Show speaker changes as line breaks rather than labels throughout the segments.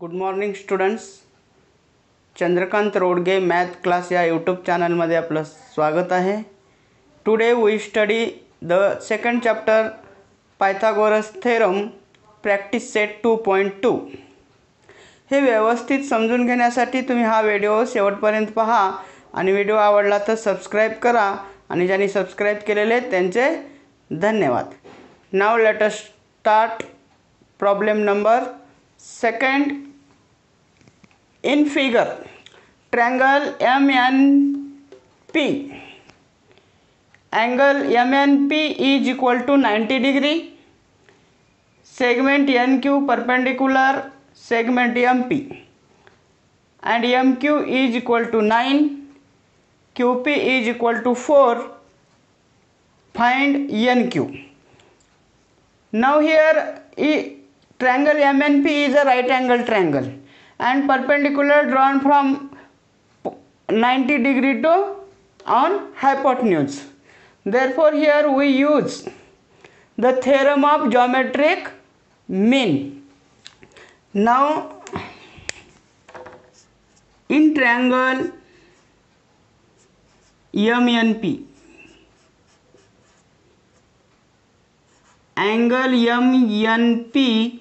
Good morning students. Chandrakant Rodge math class या YouTube चॅनलमध्ये आपलं स्वागत आहे. Today we study the second chapter Pythagoras theorem practice set 2.2. हे व्यवस्थित समजून घेण्यासाठी तुम्ही हा व्हिडिओ शेवटपर्यंत पहा आणि व्हिडिओ आवडला तर सबस्क्राईब करा आणि ज्यांनी सबस्क्राईब केलेले त्यांचे धन्यवाद. Now let us start problem number second. In figure, triangle MNP, angle MNP is equal to 90 degree, segment NQ perpendicular segment MP, and MQ is equal to 9, QP is equal to 4. Find NQ. Now here triangle MNP is a right angle triangle and perpendicular drawn from 90 degree to on hypotenuse. Therefore here we use the theorem of geometric mean. Now in triangle MNP, angle MNP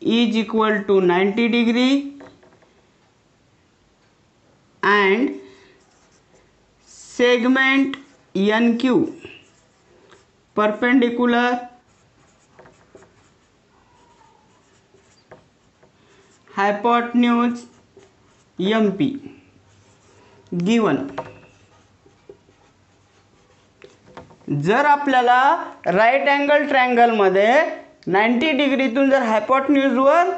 is equal to 90 degree and segment NQ perpendicular hypotenuse MP given. जर आपल्याला right angle ट्रायंगलमध्ये 90 डिग्रीतून जर हायपोटेन्यूजवर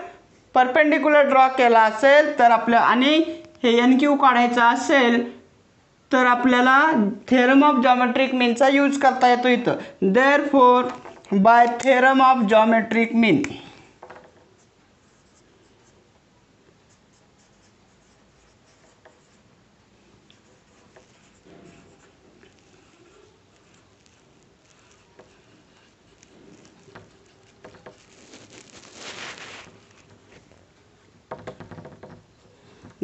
perpendicular draw केला असेल तर आपल्या आणि हे NQ काढायचा असेल तर आपल्याला थेरम ऑफ जॉमेट्रिक मीनचा यूज करता येतो इथं. Therefore by theorem of geometric mean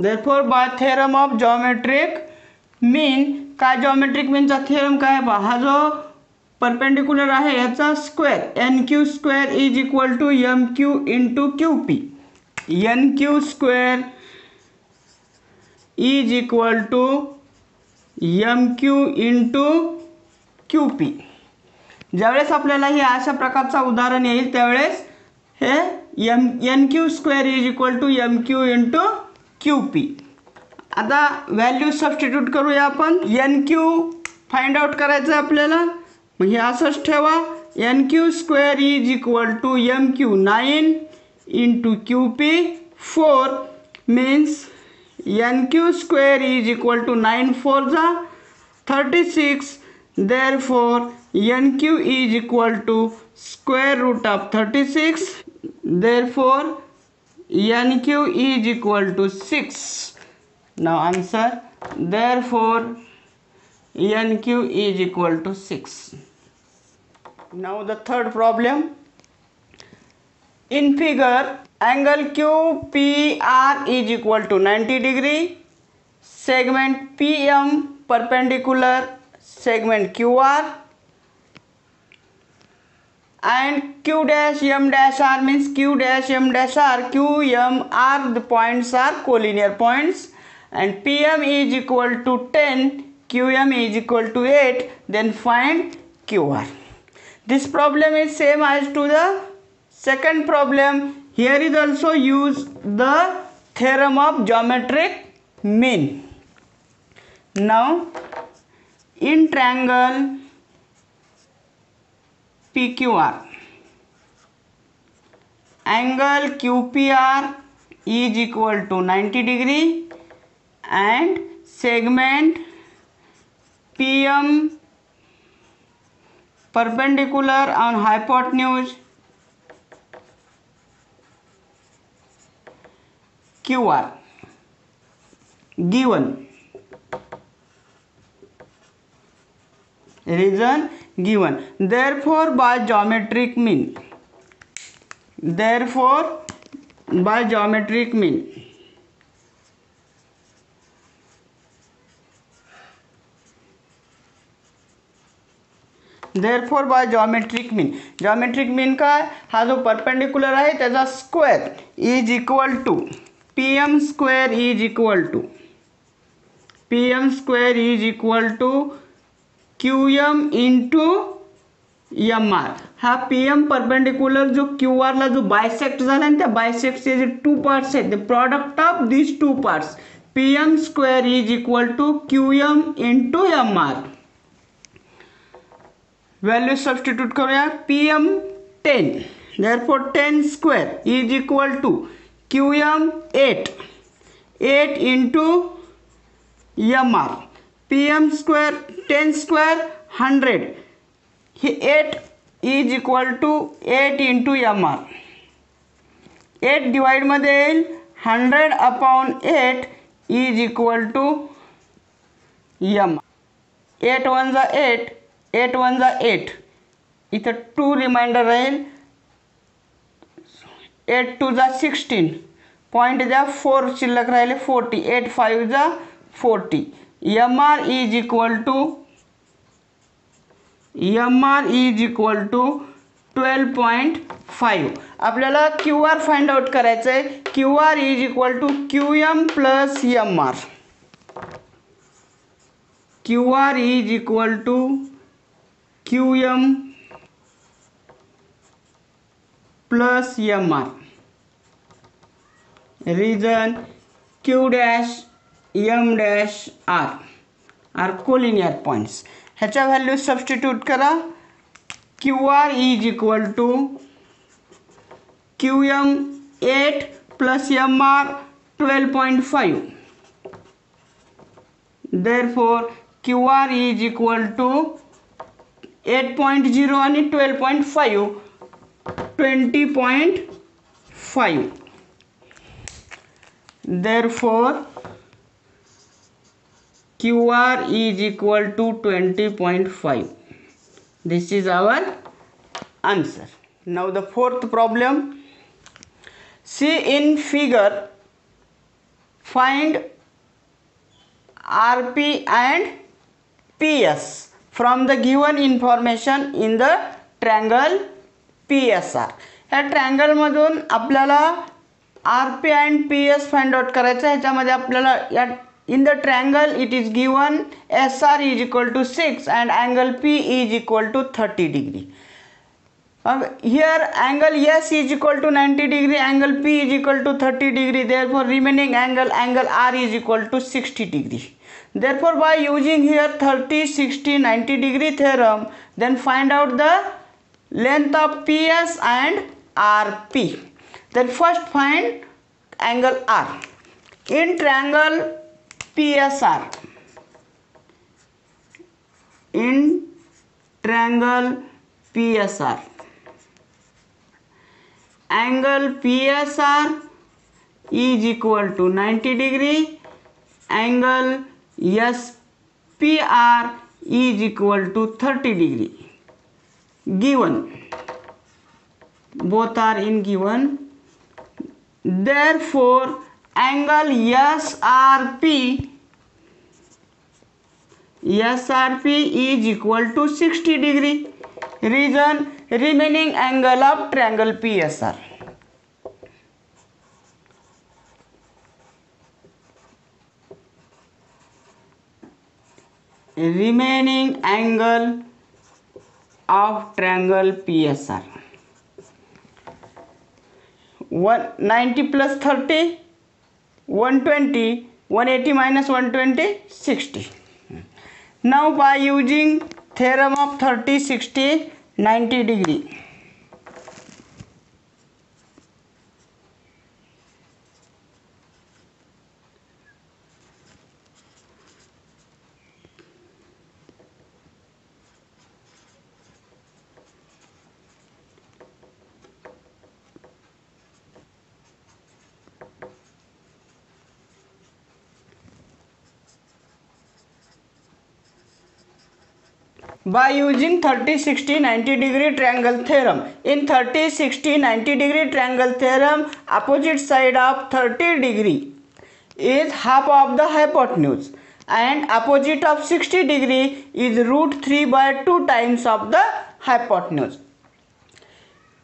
Therefore by theorem of geometric mean, काय geometric mean चा theorem काय आहे? हा जो परपेंडिक्युलर आहे याचा square NQ square is equal to MQ into QP. NQ square is equal to MQ into QP. ज्यावेळेस आपल्याला हे अशा प्रकारचा उदाहरण येईल त्यावेळेस हे NQ square is equal to MQ into QP. आता व्हॅल्यू सबस्टिट्यूट करूया आपण. NQ फाइंड आउट करायचं आहे आपल्याला. मग हे असंच ठेवा. NQ square is equal to MQ 9 into QP 4 means NQ square is equal to 9 4 जा 36. Therefore NQ is equal to square root of 36. Therefore NQ is equal to 6. Now answer. Therefore NQ is equal to 6. Now the third problem. In figure, angle QPR is equal to 90 degree. Segment PM perpendicular segment QR. And Q dash M dash R means Q dash M dash R, Q M R the points are collinear points, and PM is equal to 10, QM is equal to 8. Then find QR. This problem is same as to the second problem. Here is also use the theorem of geometric mean. Now in triangle PQR, angle QPR is equal to 90 degree and segment PM perpendicular on hypotenuse QR given. Reason given. Therefore by geometric mean, therefore by geometric mean. Therefore by geometric mean का हा जो perpendicular आहे त्याचा square is equal to PM square is equal to QM into M R. हा PM perpendicular जो Q आरला जो bisect झाला आणि त्या बायसेक्टचे जे टू पार्ट्स आहेत, the product of this two parts PM square is equal to QM into M R. Value substitute करूया. PM 10, therefore 10 square is equal to QM 8 into MR. PM square 10 square 100. 8 is equal to 8 into MR. 8 divide मध्ये येईल 100 upon 8 is equal to MR. 8 1 जा 8, 8 1 जा 8, इथं 2 reminder राहील. 8 2 जा 16, point द्या 4 शिल्लक राहिले 40. 8 5 जा 40. MR is equal to 12.5. आपल्याला क्यू आर फाइंड आउट करायचं आहे. Q R is equal to QM plus MR. Q R is equal to QM plus MR. Reason Q dash M dash R are collinear points. ह्याच्या value substitute करा. QR is equal to QM 8 plus MR 12.5. Therefore QR is equal to 8.0 आणि 12.5 20.5. Therefore QR is equal to 20.5. This is our answer. Now the fourth problem. See in figure, find RP and PS from the given information in the triangle PSR. ह्या triangle मधून आपल्याला RP and PS find out करायचं. ह्याच्यामध्ये आपल्याला या in the triangle it is given SR is equal to 6 and angle P is equal to 30 degree. Here angle S is equal to 90 degree, angle P is equal to 30 degree. Therefore remaining angle R is equal to 60 degree. Therefore by using here 30 60 90 degree theorem, then find out the length of PS and RP. Then first find angle R. In triangle PSR, angle PSR is equal to 90 degree, angle SPR is equal to 30 degree. Given, both are in given. Therefore angle SRP is equal to 60 degree. Reason remaining angle of triangle PSR. Remaining angle of triangle PSR. 190 plus 30 120, 180 minus 120 60. Now by using theorem of 30 60 90 degree, by using 30 60 90 degree triangle theorem. In 30 60 90 degree triangle theorem, opposite side of 30 degree is half of the hypotenuse and opposite of 60 degree is root 3 by 2 times of the hypotenuse.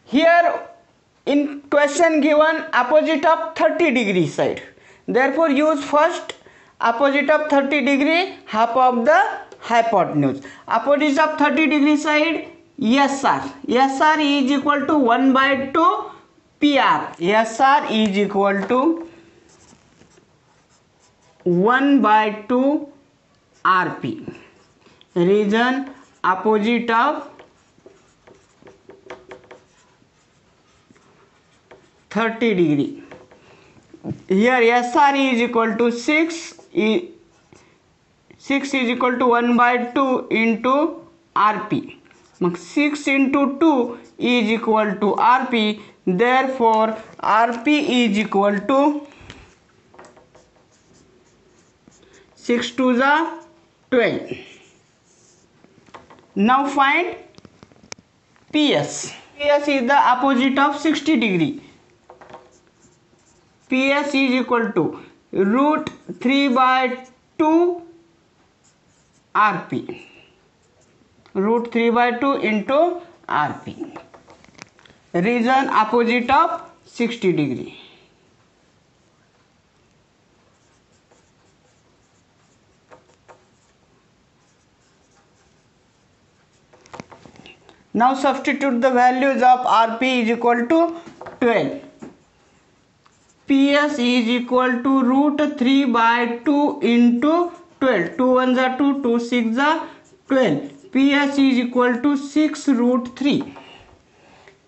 Here in question given opposite of 30 degree side. Therefore use first opposite of 30 degree half of the hypotenuse. Opposite of 30 degree side SR. SR is equal to 1 by 2 PR. SR is equal to 1 by 2 RP. Region opposite of 30 degree. Here SR is equal to 6 is equal to 1 by 2 into RP. 6 into 2 is equal to RP. Therefore RP is equal to 6 to the 12. Now find PS. PS is the opposite of 60 degree. PS is equal to root 3 by 2 RP. Root 3 by 2 into RP. Region opposite of 60 degree. Now substitute the values of RP is equal to 12. PS is equal to root 3 by 2 into 12. 2 1s are 2, 2 6s are 12. PS is equal to 6 root 3.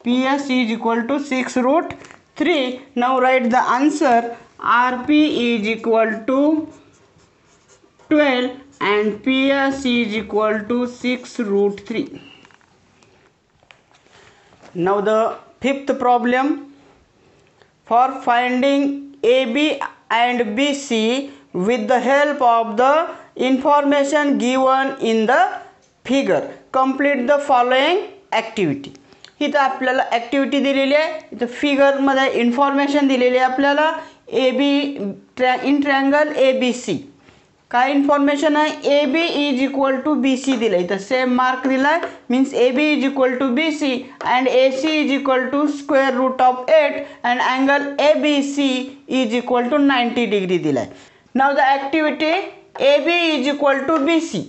PS is equal to 6 root 3. Now write the answer. RP is equal to 12 and PS is equal to 6 root 3. Now the fifth problem. For finding AB and BC with the help of the information given in the figure, complete the following activity. इथं आपल्याला activity दिलेली आहे. इथं फिगरमध्ये information दिलेली आहे आपल्याला. AB in triangle ABC. काय information आहे? AB is equal to BC दिलं. इथं सेम मार्क दिलाय. Means AB is equal to BC and AC is equal to square root of 8 and angle ABC is equal to 90 degree दिलाय. Now the activity AB is equal to BC.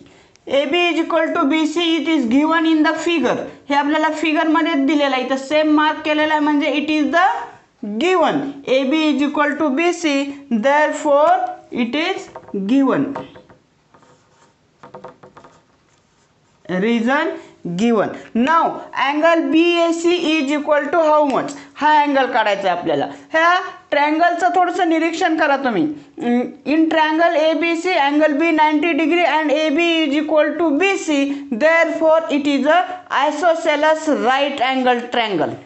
AB is equal to BC it is given in the figure. हे आपल्याला फिगरमध्ये दिलेलं आहे. इथं same mark केलेला आहे म्हणजे it is the given. AB is equal to BC. Therefore it is given. Reason given. Now angle BAC is equal to how much? हा अँगल काढायचा आपल्याला. ह्या ट्रायंगलचं थोडंसं निरीक्षण करा तुम्ही. In triangle ABC angle B 90 degree and AB is equal to BC. Therefore it is a isosceles right angle triangle.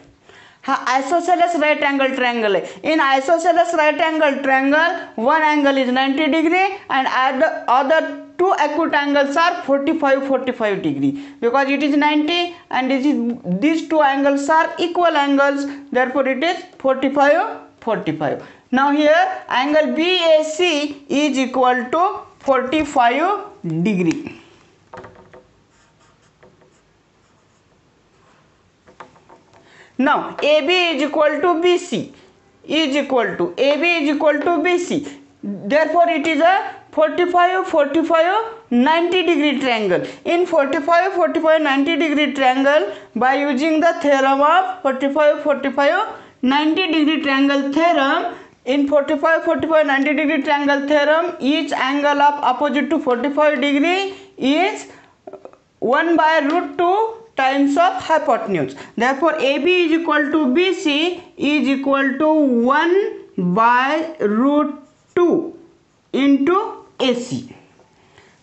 हा isosceles right angle triangle है. In isosceles right angle triangle one angle is 90 degree and other two acute angles are 45 degree because it is 90 and these two angles are equal angles. Therefore it is 45. Now here angle BAC is equal to 45 degree. Now AB is equal to BC is equal to AB is equal to BC. Therefore it is a 45 90 degree triangle. In 45 90 degree triangle, by using the theorem of 45 90 degree triangle theorem, in 45 90 degree triangle theorem, each angle of opposite to 45 degree is 1 by root 2 times of hypotenuse. Therefore AB is equal to BC is equal to 1 by root 2 into AC.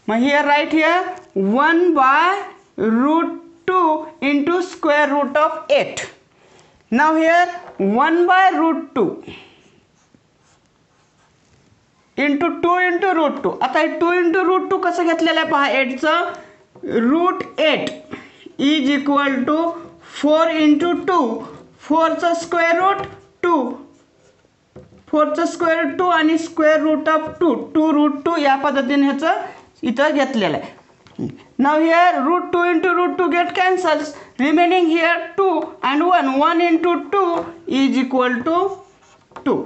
Now here write here 1 by root 2 into square root of 8. Now here 1 by root 2 into 2 into root 2. आता 2 into root 2 कसं घेतलेलं आहे पहा. 8 चं root 8 is equal to 4 into 2. 4 चा square root 2 4चं square 2 आणि square root of 2 2√2 या पद्धतीने ह्याचं इथं घेतलेलं आहे. Now here root 2 into root 2 get cancels, remaining here 2 and 1. 1 into 2 is equal to 2.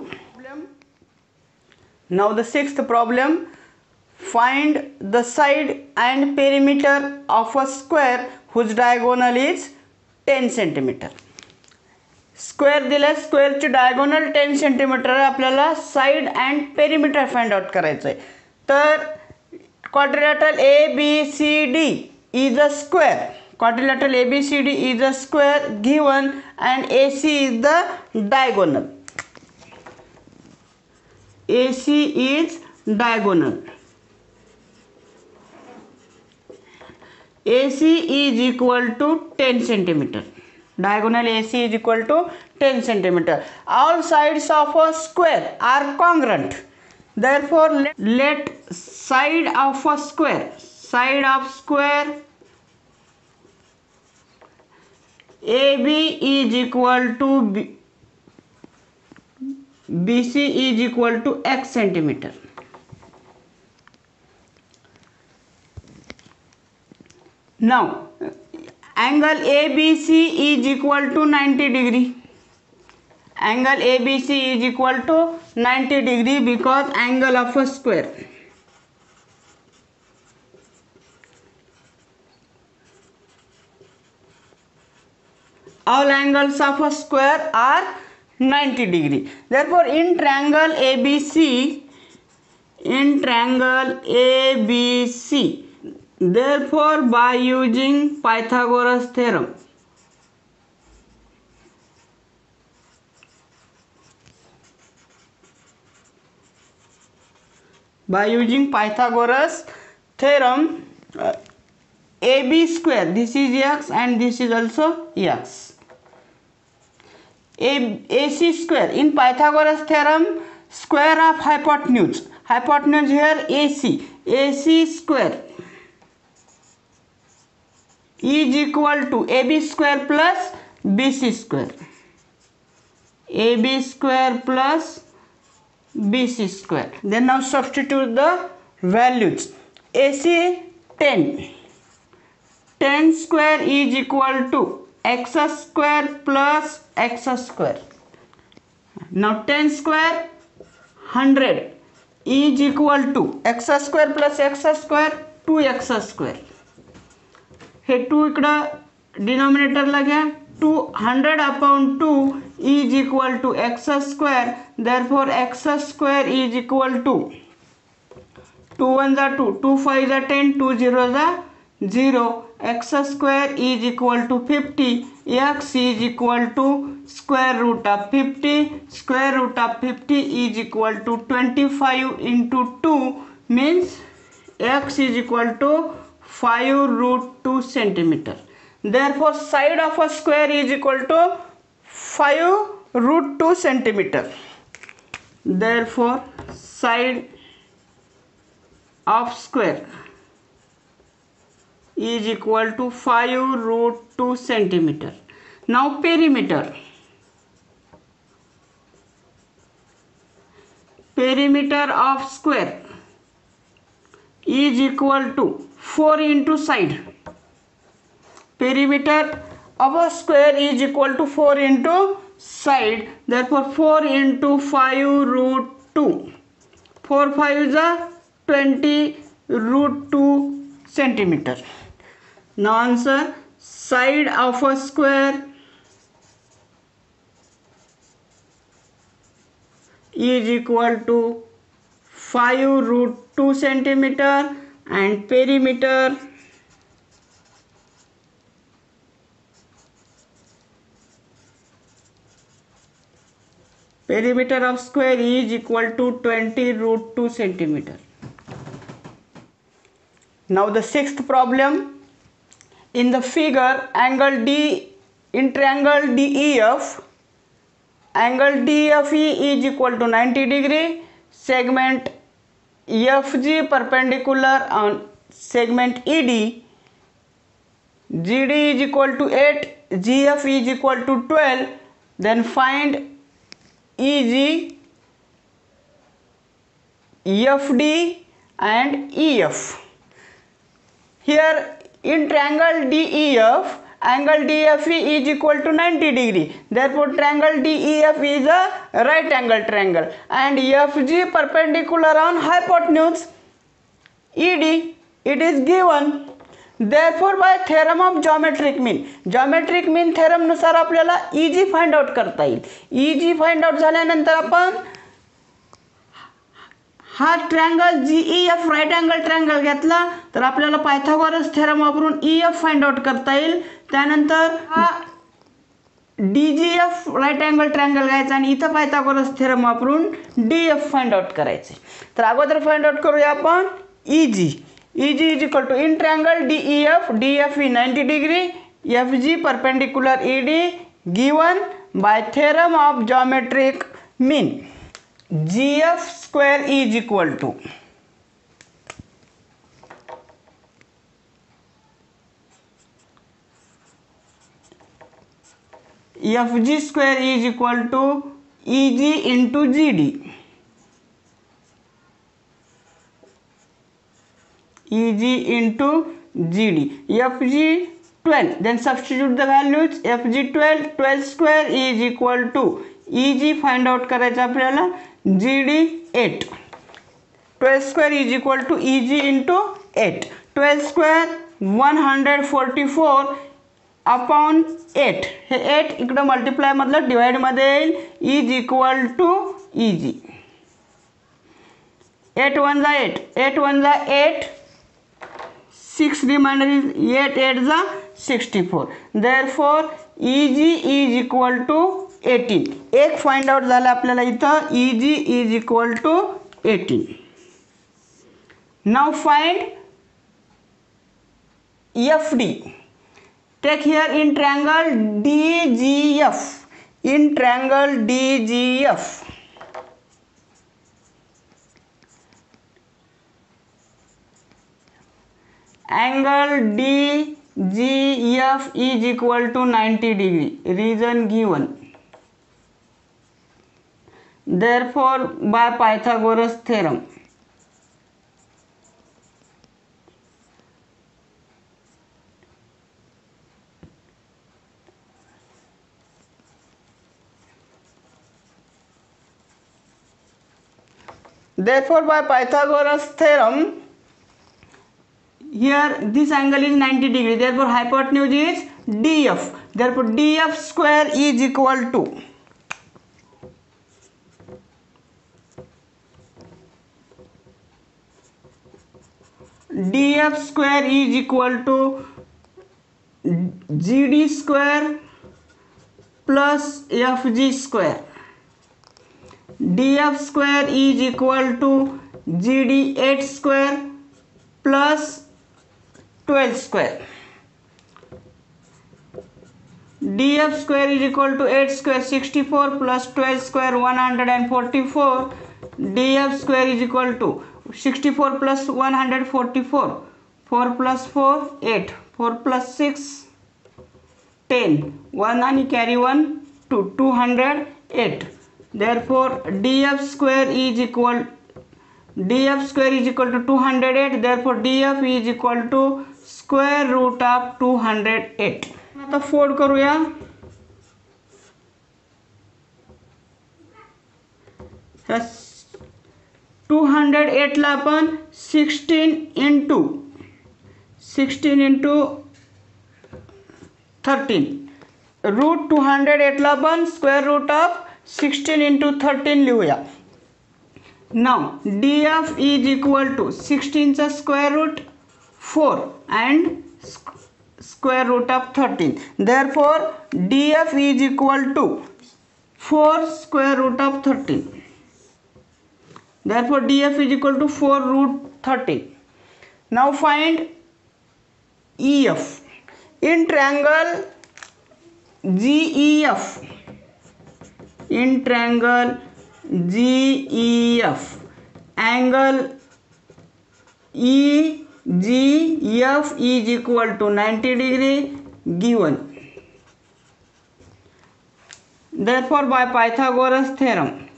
Now the sixth problem, find the side and perimeter of a square whose diagonal is 10 centimeter. Square दिला, स्क्वेअरची diagonal 10 centimetre आहे, आपल्याला side and perimeter find out करायचं आहे. तर quadrilateral ABCD is a square. Quadrilateral ABCD is a square given and AC is the diagonal. AC is diagonal. AC is equal to 10 centimeter. Diagonal AC is equal to 10 centimeter. All sides of a square are congruent. Therefore, let side of a square AB is equal to BC is equal to x centimeter. Now, angle ABC is equal to 90 degree. Angle ABC is equal to 90 degree because angle of a square. All angles of a square are 90 degree. Therefore, in triangle ABC, therefore by using Pythagoras theorem, AB square, this is x and this is also x. AC square, in Pythagoras theorem, square of hypotenuse here AC square is equal to AB square plus BC square. AB square plus BC square. Then now substitute the values. AC 10 square is equal to x square plus x square. Now 10 square 100 is equal to x square plus x square 2x square. हे 2 इकडं डिनॉमिनेटरला घ्या. 200 upon 2 is equal to x square. Therefore x square is equal to 2 1 are 2, 2 5 are 10, 2 0 are 0. X square is equal to 50. X is equal to square root of 50. Square root of 50 is equal to 25 into 2 means x is equal to 5√2 centimeter. Therefore, side of a square is equal to 5√2 centimeter. Therefore, side of square is equal to 5√2 centimeter. Now perimeter. Perimeter of square is equal to 4 into side. Perimeter of a square is equal to 4 into side. Therefore 4 into 5√2. 4 5 is a 20√2 centimeter. Now answer, side of a square is equal to 5√2 centimeter and perimeter of square is equal to 20√2 centimeter. Now the sixth problem. In the figure, angle D in triangle DEF, angle DFE is equal to 90 degree. Segment FG perpendicular on segment ED. GD is equal to 8. GF is equal to 12. Then find EG FD and EF. Here in triangle DEF, angle DFE is equal to 90 degree. Therefore triangle DEF is a right angle triangle and FG perpendicular on hypotenuse ED. It is given. Therefore by theorem of geometric mean theorem नुसार आपल्याला EG find out करता येईल. EG find out झाल्यानंतर आपण हा triangle GEF right angle triangle घेतला तर आपल्याला पायथागोरस थेरम वापरून EF फाइंड आउट करता येईल. त्यानंतर हा DGF राईट अँगल ट्रायंगल घ्यायचा आणि इथं पायथागोरस थेरम वापरून DF फाइंड आउट करायचे. तर अगोदर फाइंड आउट करूया आपण EG. EG is equal to in triangle DEF, DFE 90 degree, FG perpendicular ED given by theorem of geometric mean. GF square is equal to FG square is equal to EG into GD. EG into GD. FG 12. Then substitute the values. FG 12. 12 square is equal to EG find out करायचं आपल्याला GD 8. 12 square is equal to EG into 8. 12 square 144 upon 8. हे 8 इकडे multiply मतलब divide मध्ये येईल. Is equal to EG. 8 1 जा 8. 8 1 जा 8. 6 remainder is 8 8 जा 64. Therefore EG is equal to 18. एक फाइंड आउट झाला आपल्याला इथं. EG is equal to 18. Now find FD. Take here in triangle DGF. In triangle DGF. Angle DGF is equal to 90 degree. Reason given. Therefore by Pythagoras theorem. Therefore by Pythagoras theorem, here this angle is 90 degree. Therefore hypotenuse is DF. Therefore DF square is equal to GD square plus FG square. DF square is equal to GD 8 square plus 12 square. DF square is equal to 8 square 64 plus 12 square 144. DF square is equal to 64 plus 144. 4 plus 4 8. 4 plus 6 10. 1 and carry 1 2. 208. Therefore DF square is equal to 208. Therefore DF is equal to square root of 208. आता fold करूया. ह्या 208 ला आपण 16 into 13. Root 208 ला आपण square root of 16 into 13 लिहूया. Now DF is equal to 16 चा square root 4 and square root of 13. Therefore DF is equal to 4 square root of 13. Therefore DF is equal to 4 root 13. Now find EF. In triangle GEF. In triangle GEF, angle EGF is equal to 90 degree given. Therefore by Pythagoras theorem,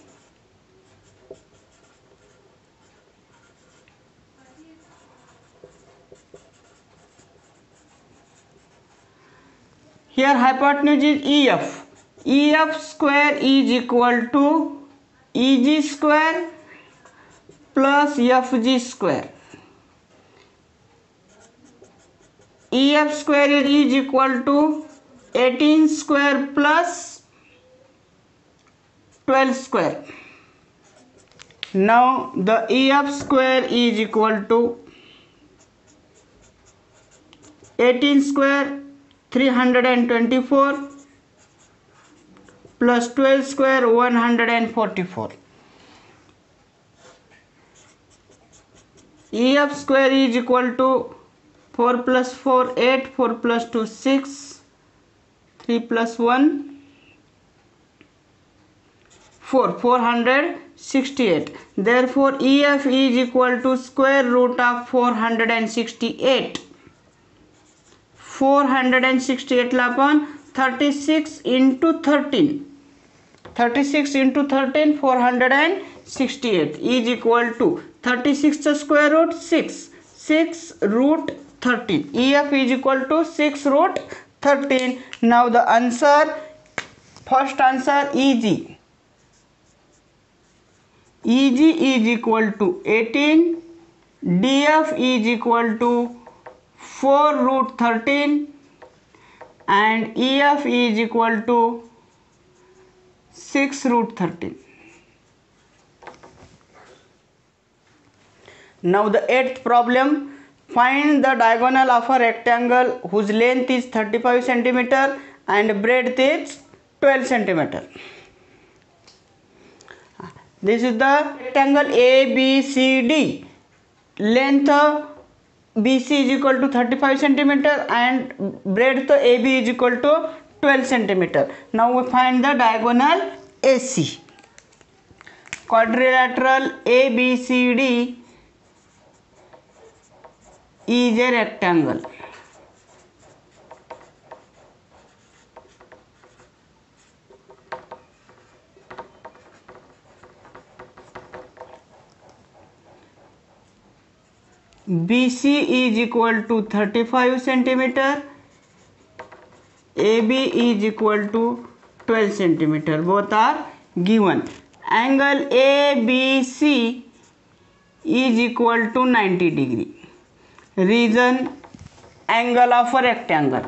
here hypotenuse is EF. EF square is equal to EG square plus FG square. EF square is equal to 18 square plus 12 square. Now the EF square is equal to 18 square 324 plus 12 square 144. EF square is equal to 4 plus 4 8, 4 plus 2 6, 3 plus 1 4, 468. Therefore EF is equal to square root of 468. 468 ला आपण 36 into 13. 36 into 13 468 is equal to 36 चा square root 6. 6 root 13. EF is equal to 6 root 13. Now the answer, first answer EG. EG is equal to 18. DF is equal to 4 root 13 and EF is equal to 6 root 13. Now the 8th problem, find the diagonal of a rectangle whose length is 35 centimeter and breadth is 12 centimeter. This is the rectangle ABCD. Length BC is equal to 35 centimeter and breadth AB is equal to 12 centimeter. Now we find the diagonal AC. Quadrilateral ABCD is a rectangle. BC is equal to 35 centimeter, AB is equal to 12 centimeter. Both are given. Angle ABC is equal to 90 degree. Reason, angle of a rectangle.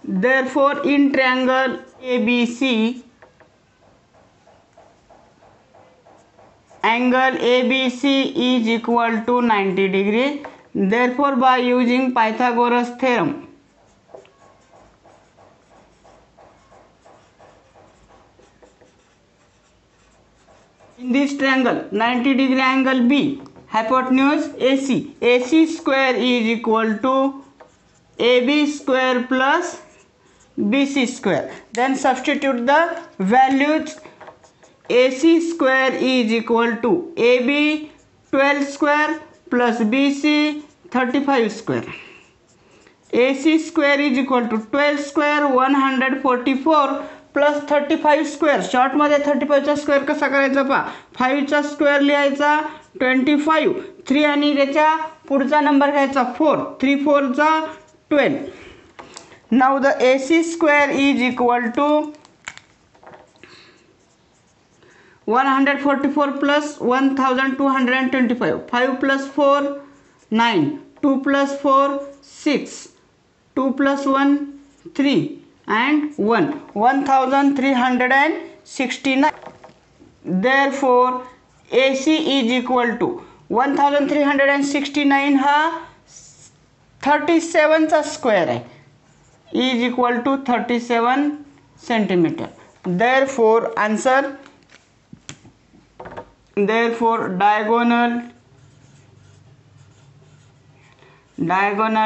Therefore in triangle ABC, angle ABC is equal to 90 degree. Therefore by using Pythagoras theorem, in this triangle 90 degree angle B, hypotenuse AC, AC square is equal to AB square plus BC square. Then substitute the values. AC square is equal to AB 12 square plus BC 35 square. AC square is equal to 12 square 144 plus 35 square. Short मध्ये 35 चा square कसा करायचा पहा, 5 चा square लिहायचा 25, 3 आणि त्याच्या पुढचा नंबर घ्यायचा 4, 3 4 चा 12. Now the AC square is equal to 144 plus 1225. 5 plus 4 9, 2 plus 4 6, 2 plus 1 3 and 1, 1369. Therefore AC is equal to 1369 हा 37 चा स्क्वेअर आहे, is equal to 37 centimeter. Therefore answer, therefore diagonal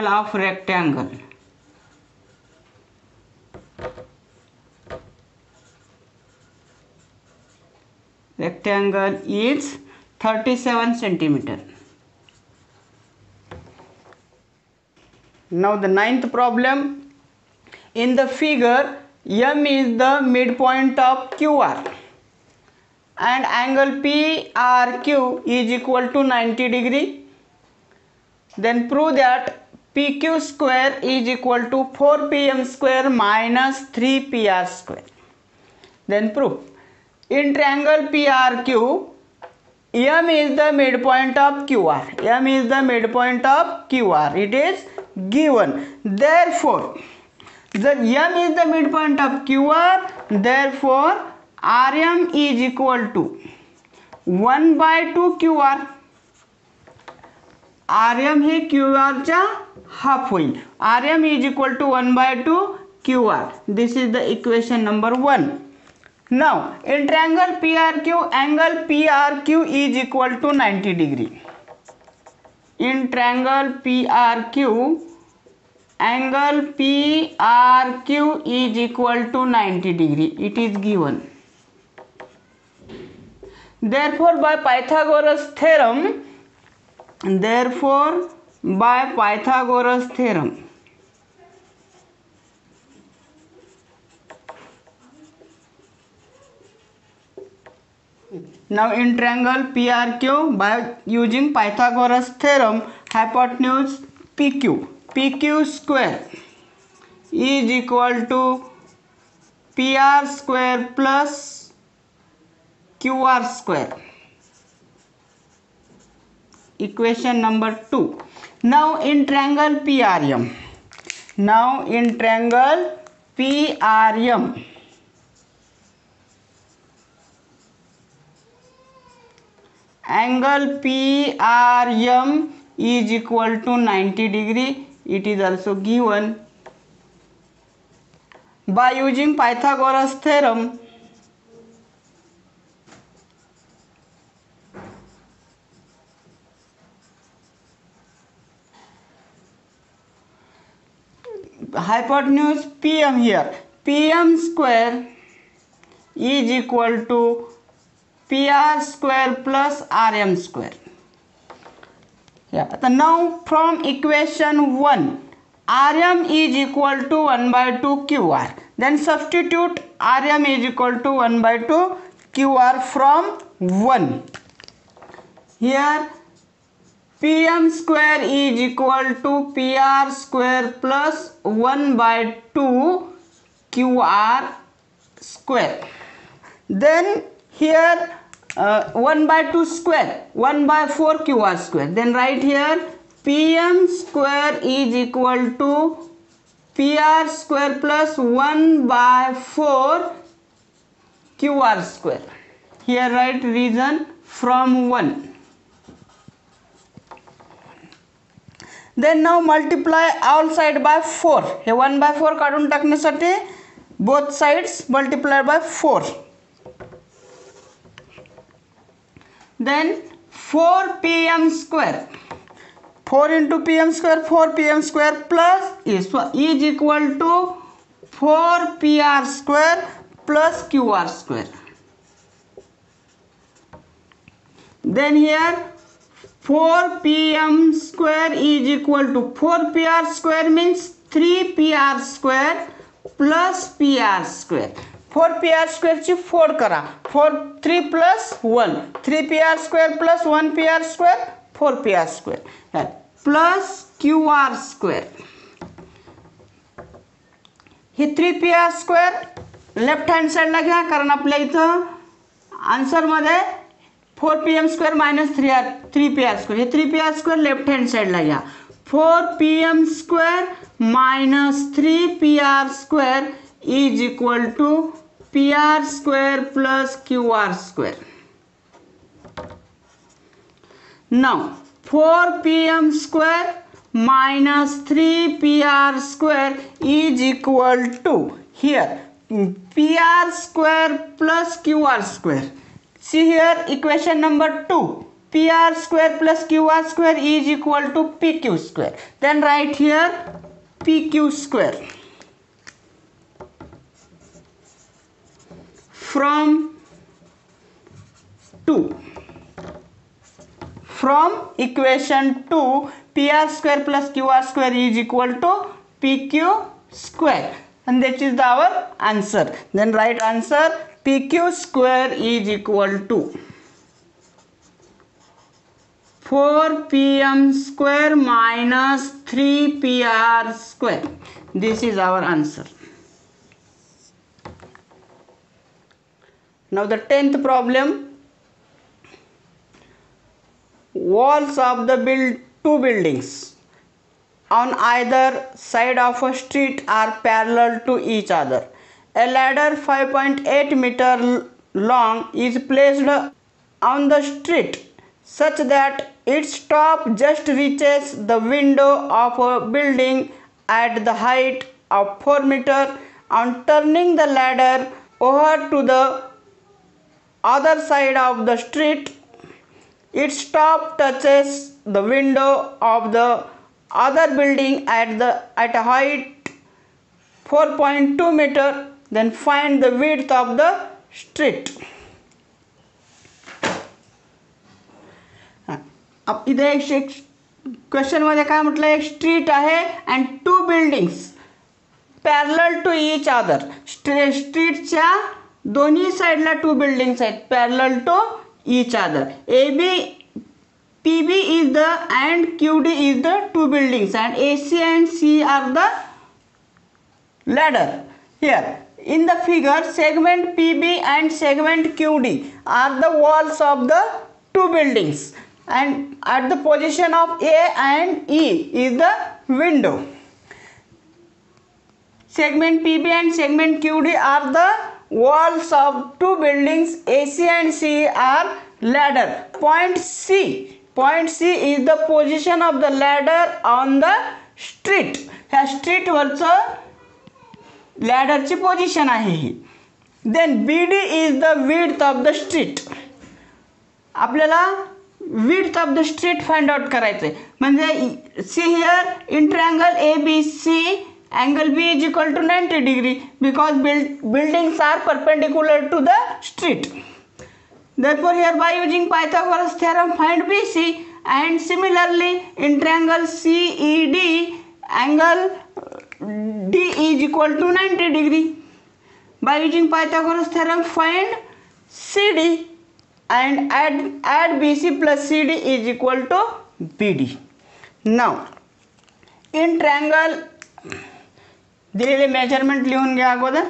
of rectangle is 37 centimeter. Now the 9th problem. In the figure, M is the midpoint of QR and angle PRQ is equal to 90 degree. then prove that PQ square is equal to 4PM square minus 3PR square. Then prove. In triangle PRQ, M is the midpoint of QR. M is the midpoint of QR. It is given. Therefore, the M is the midpoint of QR. Therefore, RM is equal to 1 by 2 QR. RM हे QR चा half होईल. RM is equal to 1 by 2 QR. This is the equation number 1. Now, in triangle PRQ, angle PRQ is equal to 90 degree. In triangle PRQ, angle PRQ is equal to 90 degree. It is given. Therefore, by Pythagoras theorem, now in triangle PRQ, by using Pythagoras theorem, hypotenuse PQ square is equal to PR square plus QR square. Equation number 2. Now in triangle PRM, angle PRM is equal to 90 degree. It is also given. By using Pythagoras theorem, hypotenuse PM here, PM square is equal to PR square plus RM square. Yeah. So now from equation 1, RM is equal to 1 by 2 QR. Then substitute RM is equal to 1 by 2 QR from 1. Here PM square is equal to PR square plus 1 by 2 QR square. Then here 1 by 2 square, 1 by 4 QR square. Then write here PM square is equal to PR square plus 1 by 4 QR square. Here write reason from 1. Then now multiply all side by 4. हे 1 by 4 काढून टाकण्यासाठी both sides multiply by 4. Then 4 PM square. 4 into PM square, 4 PM square plus is equal to 4 PR square plus QR square. Then here 4 PM square is equal to 4 PR square means 3 PR square plus PR square. 4 PR square ची 4 करा. 3 plus 1. 3 PR square plus 1 PR square 4 PR square plus QR square. ही 3 PR square left hand साईडला घ्या कारण आपल्या इथं आन्सरमध्ये 4 PM square minus 3 PR square. हे 3 PR square left hand साईडला घ्या. 4 PM square minus 3 PR square is equal to PR square plus QR square. Now 4 PM square minus 3 PR square is equal to here PR square plus QR square. See here equation number 2. PR square plus QR square is equal to PQ square. Then write here PQ square. From 2. From equation 2, PR square plus QR square is equal to PQ square. And that is our answer. Then write answer PQ square is equal to 4pm square minus 3pr square. This is our answer. Now the 10th problem. Walls of the two buildings on either side of a street are parallel to each other. A ladder 5.8 meter long is placed on the street such that its top just reaches the window of a building at the height of 4 meter. On turning the ladder over to the other side of the street, its top touches the window of the other building at a height 4.2 meter. Then find the width of the street. अब इथे एक question मध्ये काय म्हटलं, एक street आहे and two buildings parallel to each other. स्ट्रीटच्या दोन्ही साइडला टू बिल्डिंग्स आहेत parallel to each other. PB is the and QD is the two buildings and AC and C are the ladder. Here in the figure, segment PB and segment QD are the walls of the two buildings and at the position of A and E is the window. Segment PB and segment QD are the walls of two buildings. AC and C are ladder. Point C is the position of the ladder on the street. ह्या street वरचं लॅडरची position आहे ही. Then BD is the width of the street. आपल्याला width of the street find out करायचंय. म्हणजे see here in triangle ABC angle B is equal to 90 degree because buildings are perpendicular to the street. Therefore here by using Pythagoras theorem find BC, and similarly in triangle CED angle D is equal to 90 degree. By using Pythagoras theorem find CD and add BC plus CD is equal to BD. Now in triangle दिलेले measurement लिहून घ्या अगोदर.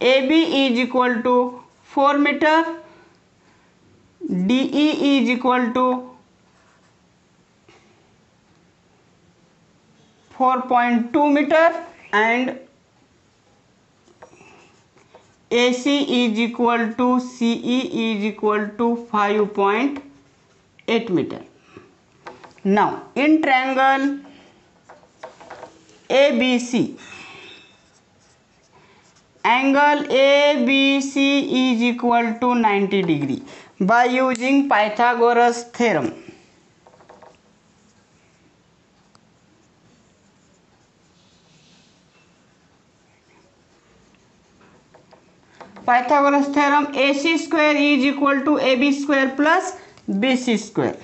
AB is equal to 4 meter, DE is equal to 4.2 meter and AC is equal to CE is equal to 5.8 meter. Now in triangle ABC, angle ABC is equal to 90 degree by using Pythagoras theorem. Pythagoras theorem, AC square is equal to AB square plus BC square.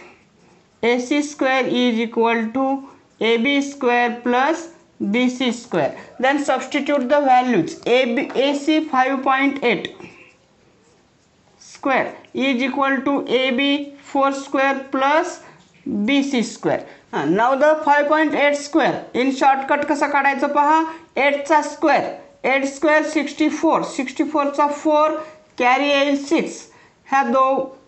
AC square is equal to AB square plus BC square. Then substitute the values. AC 5.8 square is equal to AB 4 square plus BC square. Now the 5.8 square in shortcut कसा काढायचं पहा. 8 चा square, 8 square 64, 64 चा 4 carry येईल 6. ह्या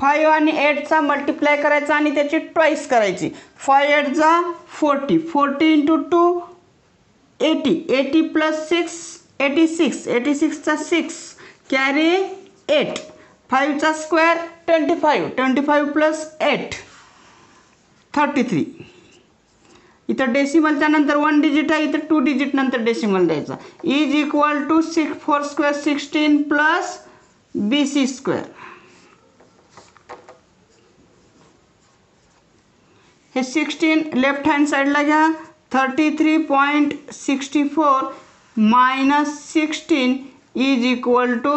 5 आणि 8 चा multiply करायचा आणि त्याची ट्वाइस करायची. 5 8 चा 40, 40 into 2 80, 80 plus 6 86, 86 चा 6 कॅरी 8. 5 चा स्क्वेअर 25, 25 plus 8 33. इथं डेसिमलच्या नंतर 1 डिजिट आहे, इथं 2 डिजिट नंतर डेसिमल द्यायचा. Is equal to 6 4 square 16 plus BC square. हे 16 लेफ्ट हँड साइडला घ्या. 33.64 minus 16 is equal to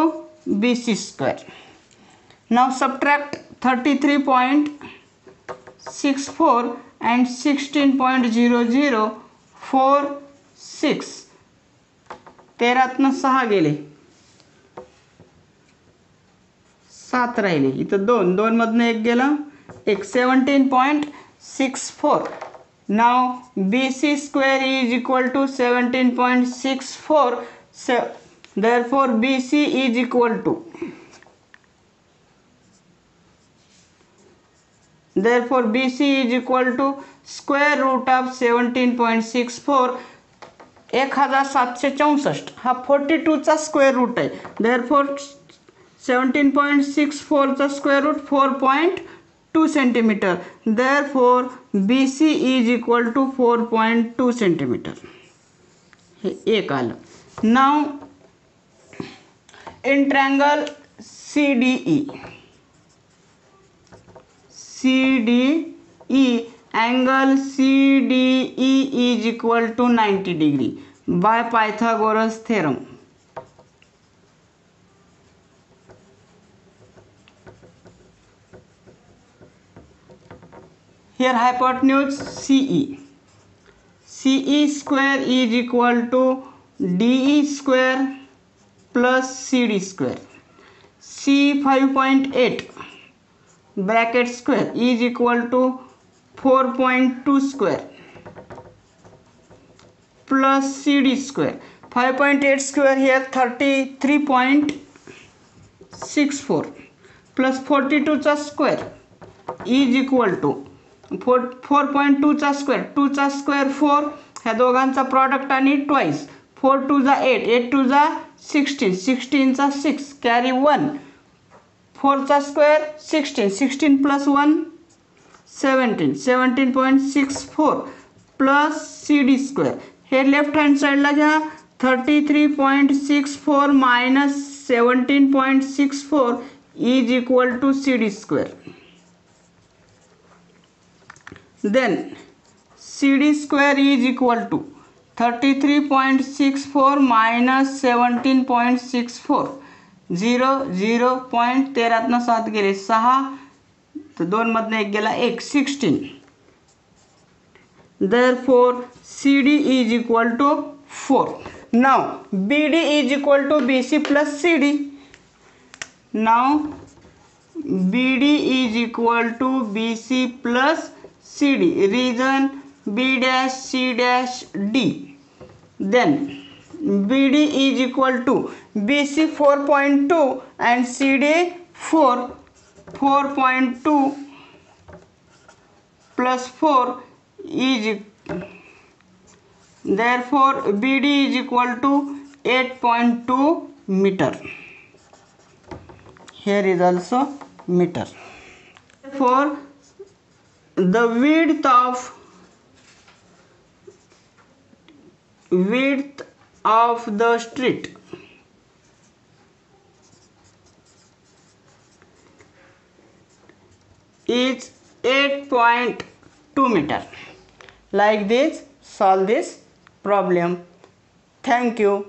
BC square. Now subtract 33.64 and 16.0046. 13 6 गेले, 7 राहिले. इथं 2 मधनं 1 गेला, एक 17.64. Now BC square is equal to 17.64. Therefore BC is equal to square root of 17.64. 1764 हा 42चा स्क्वेअर रूट आहे. देअरफॉर 17.64 चा square root 4.2 centimetre. Therefore BC is equal to 4.2 centimetre. हे एक आलं. नाव in triangle CDE angle CDE is equal to 90 degree by Pythagoras theorem. Here hypotenuse CE square is equal to DE square plus CD square. C 5.8 bracket square is equal to 4.2 square plus CD square. 5.8 square here 33.64 plus 42 चा square is equal to 4.2 चा square, 2 चा square 4, ह्या दोघांचा product आणि twice. 4 2 जा 8, 8 2 जा 16, 16 चा 6 carry 1, 4 चा square 16, 16 plus 1 17, 17.64 plus CD square. हे लेफ्ट हँड साईडला घ्या. 33.64 minus 17.64 is equal to CD square. Then CD square is equal to 33.64 minus 17.64. 0.13 7 गेले 6, तो 2 मधनं 1 गेला 1, 16. Therefore CD is equal to 4. Now BD is equal to BC plus CD. Now BD is equal to BC plus CD. Region B dash C dash D. Then BD is equal to BC 4.2 and CD 4.2 plus 4 is, therefore BD is equal to 8.2 meter. Here is also meter. Therefore the width of the street is 8.2 meter. Like this, solve this problem. Thank you.